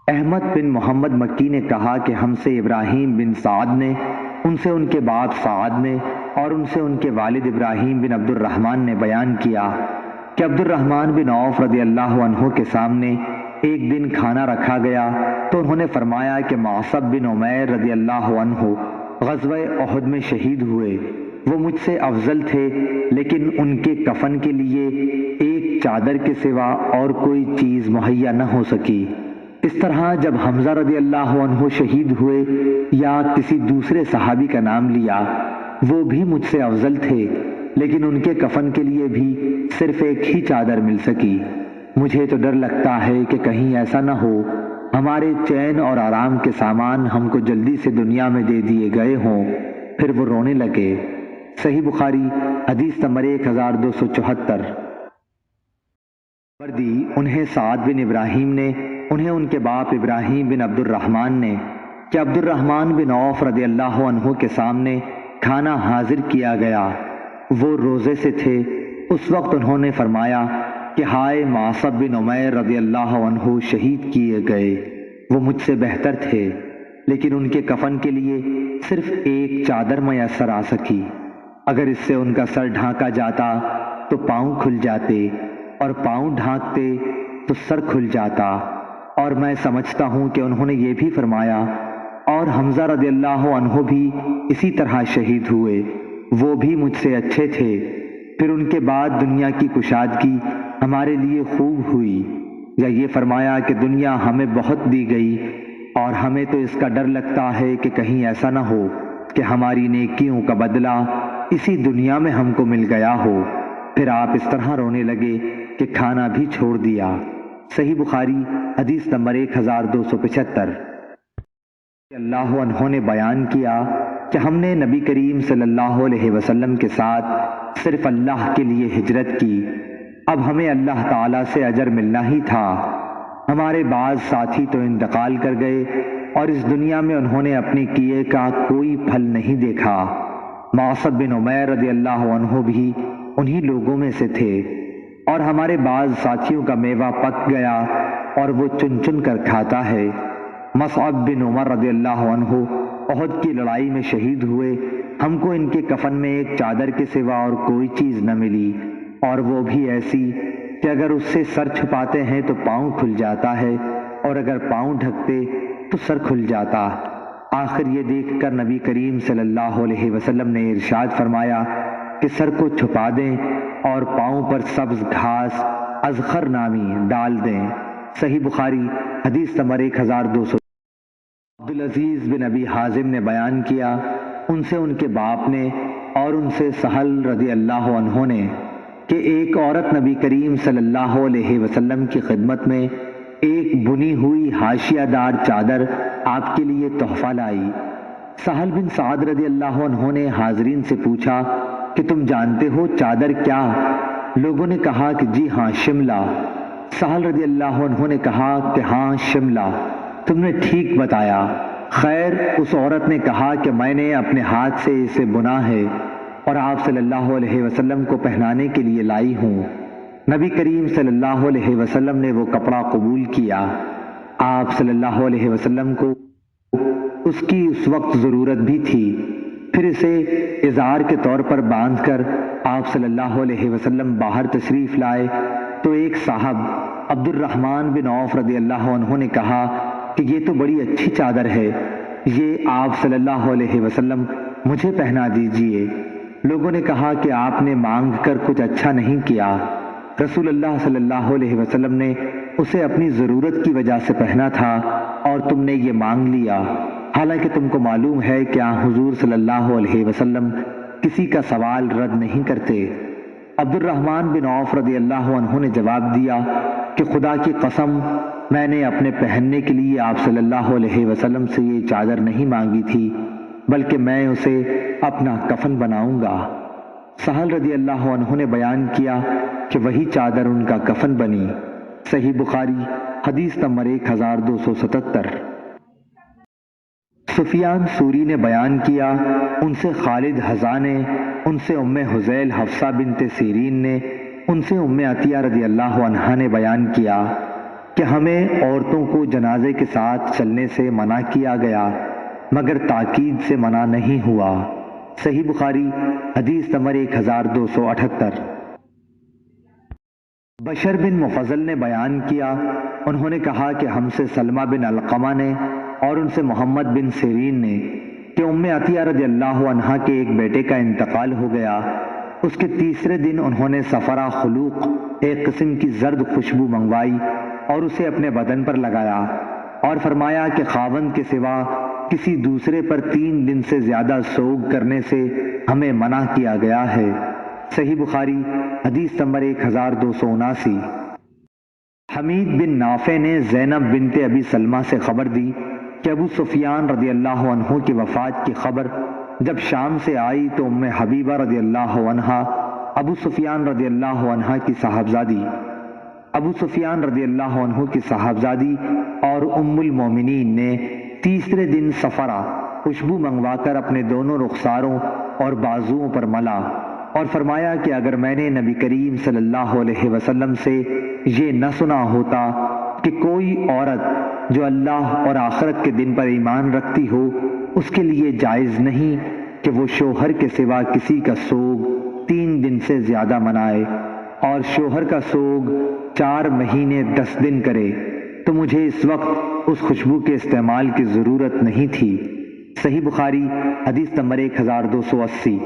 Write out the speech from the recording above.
احمد بن محمد مکی نے کہا کہ ہم سے ابراہیم بن سعد نے، ان سے ان کے باپ سعد نے، اور ان سے ان کے والد ابراہیم بن عبد الرحمن نے بیان کیا کہ عبد الرحمن بن عوف رضی اللہ عنہ کے سامنے ایک دن کھانا رکھا گیا تو انہوں نے فرمایا کہ معصب بن عمیر رضی اللہ عنہ غزوہ احد میں شہید ہوئے، وہ مجھ سے افضل تھے، لیکن ان کے کفن کے لیے ایک چادر کے سوا اور کوئی چیز مہیا نہ ہو سکی۔ اس طرح جب حمزہ رضی اللہ عنہ شہید ہوئے یا کسی دوسرے صحابی کا نام لیا، وہ بھی مجھ سے افضل تھے، لیکن ان کے کفن کے لیے بھی صرف ایک ہی چادر مل سکی۔ مجھے تو ڈر لگتا ہے کہ کہیں ایسا نہ ہو ہمارے چین اور آرام کے سامان ہم کو جلدی سے دنیا میں دے دیے گئے ہوں۔ پھر وہ رونے لگے۔ صحیح بخاری حدیث نمبر 1274۔ دی انہیں سعد بن ابراہیم نے، انہیں ان کے باپ ابراہیم بن عبد الرحمن نے، کہ عبد الرحمن بن عوف رضی اللہ عنہ کے سامنے کھانا حاضر کیا گیا، وہ روزے سے تھے۔ اس وقت انہوں نے فرمایا کہ ہائے معصب بن عمیر رضی اللہ عنہ شہید کیے گئے، وہ مجھ سے بہتر تھے، لیکن ان کے کفن کے لیے صرف ایک چادر میسر آ سکی۔ اگر اس سے ان کا سر ڈھانکا جاتا تو پاؤں کھل جاتے، اور پاؤں ڈھانکتے تو سر کھل جاتا۔ اور میں سمجھتا ہوں کہ انہوں نے یہ بھی فرمایا اور حمزہ رضی اللہ عنہ بھی اسی طرح شہید ہوئے، وہ بھی مجھ سے اچھے تھے۔ پھر ان کے بعد دنیا کی کشادگی ہمارے لیے خوب ہوئی، یا یہ فرمایا کہ دنیا ہمیں بہت دی گئی اور ہمیں تو اس کا ڈر لگتا ہے کہ کہیں ایسا نہ ہو کہ ہماری نیکیوں کا بدلہ اسی دنیا میں ہم کو مل گیا ہو۔ پھر آپ اس طرح رونے لگے کہ کھانا بھی چھوڑ دیا۔ صحیح بخاری حدیث نمبر 1275۔ اللہ عنہ نے بیان کیا کہ ہم نے نبی کریم صلی اللہ علیہ وسلم کے ساتھ صرف اللہ کے لیے ہجرت کی، اب ہمیں اللہ تعالیٰ سے اجر ملنا ہی تھا۔ ہمارے بعض ساتھی تو انتقال کر گئے اور اس دنیا میں انہوں نے اپنے کیے کا کوئی پھل نہیں دیکھا۔ معصب بن عمیر رضی اللہ عنہ بھی انہی لوگوں میں سے تھے، اور ہمارے بعض ساتھیوں کا میوہ پک گیا اور وہ چن چن کر کھاتا ہے۔ مصعب بن عمر رضی اللہ عنہ احد کی لڑائی میں شہید ہوئے، ہم کو ان کے کفن میں ایک چادر کے سوا اور کوئی چیز نہ ملی، اور وہ بھی ایسی کہ اگر اس سے سر چھپاتے ہیں تو پاؤں کھل جاتا ہے، اور اگر پاؤں ڈھکتے تو سر کھل جاتا۔ آخر یہ دیکھ کر نبی کریم صلی اللہ علیہ وسلم نے ارشاد فرمایا کہ سر کو چھپا دیں اور پاؤں پر سبز گھاس ازخر نامی ڈال دیں۔ صحیح بخاری حدیث نمبر 1200۔ عبدالعزیز بن ابی حازم نے بیان کیا، ان سے ان کے باپ نے اور ان سے سہل رضی اللہ عنہ نے، کہ ایک عورت نبی کریم صلی اللہ علیہ وسلم کی خدمت میں ایک بنی ہوئی حاشیہ دار چادر آپ کے لیے تحفہ لائی۔ سہل بن سعد رضی اللہ عنہ نے حاضرین سے پوچھا کہ تم جانتے ہو چادر کیا؟ لوگوں نے کہا کہ جی ہاں، شملہ۔ سہل رضی اللہ عنہ نے کہا کہ ہاں شملہ، تم نے ٹھیک بتایا۔ خیر، اس عورت نے کہا کہ میں نے اپنے ہاتھ سے اسے بنا ہے اور آپ صلی اللہ علیہ وسلم کو پہنانے کے لیے لائی ہوں۔ نبی کریم صلی اللہ علیہ وسلم نے وہ کپڑا قبول کیا۔ آپ صلی اللہ علیہ وسلم کو اس کی اس وقت ضرورت بھی تھی، پھر اسے ازار کے طور پر باندھ کر آپ صلی اللہ علیہ وسلم باہر تشریف لائے تو ایک صاحب عبد الرحمن بن عوف رضی اللہ عنہ نے کہا کہ یہ تو بڑی اچھی چادر ہے، یہ آپ صلی اللہ علیہ وسلم مجھے پہنا دیجئے۔ لوگوں نے کہا کہ آپ نے مانگ کر کچھ اچھا نہیں کیا، رسول اللہ صلی اللہ علیہ وسلم نے اسے اپنی ضرورت کی وجہ سے پہنا تھا اور تم نے یہ مانگ لیا، حالانکہ تم کو معلوم ہے کہ حضور صلی اللہ علیہ وسلم کسی کا سوال رد نہیں کرتے۔ عبد الرحمن بن عوف رضی اللہ عنہ نے جواب دیا کہ خدا کی قسم، میں نے اپنے پہننے کے لیے آپ صلی اللہ علیہ وسلم سے یہ چادر نہیں مانگی تھی، بلکہ میں اسے اپنا کفن بناؤں گا۔ سہل رضی اللہ عنہ نے بیان کیا کہ وہی چادر ان کا کفن بنی۔ صحیح بخاری حدیث نمبر 1277۔ سفیان ثوری نے بیان کیا، ان سے خالد حذا نے، ان سے ام حذیل حفصہ بنت سیرین نے، ان سے ام عطیہ رضی اللہ عنہا نے بیان کیا کہ کہ ہمیں عورتوں کو جنازے کے ساتھ چلنے سے منع کیا گیا مگر تاکید سے منع نہیں ہوا۔ صحیح بخاری حدیث نمبر 1278۔ بشر بن مفضل نے بیان کیا، انہوں نے کہا کہ ہم سے سلمہ بن علقمہ نے اور ان سے محمد بن سیرین نے کہ ام عطیہ رضی اللہ عنہا کے ایک بیٹے کا انتقال ہو گیا۔ اس کے تیسرے دن انہوں نے صفرہ خلوق ایک قسم کی زرد خوشبو منگوائی اور اسے اپنے بدن پر لگایا اور فرمایا کہ خاوند کے سوا کسی دوسرے پر 3 دن سے زیادہ سوگ کرنے سے ہمیں منع کیا گیا ہے۔ صحیح بخاری حدیث نمبر 1279۔ حمید بن نافع نے زینب بنت ابی سلمہ سے خبر دی کہ ابو سفیان رضی اللہ عنہ کی وفات کی خبر جب شام سے آئی تو ام حبیبہ رضی اللہ عنہا ابو سفیان رضی اللہ عنہ کی صاحبزادی اور ام المومنین نے تیسرے دن صفرہ خوشبو منگوا کر اپنے دونوں رخساروں اور بازوؤں پر ملا اور فرمایا کہ اگر میں نے نبی کریم صلی اللہ علیہ وسلم سے یہ نہ سنا ہوتا کہ کوئی عورت جو اللہ اور آخرت کے دن پر ایمان رکھتی ہو اس کے لیے جائز نہیں کہ وہ شوہر کے سوا کسی کا سوگ 3 دن سے زیادہ منائے اور شوہر کا سوگ 4 مہینے 10 دن کرے، تو مجھے اس وقت اس خوشبو کے استعمال کی ضرورت نہیں تھی۔ صحیح بخاری حدیث نمبر 1280۔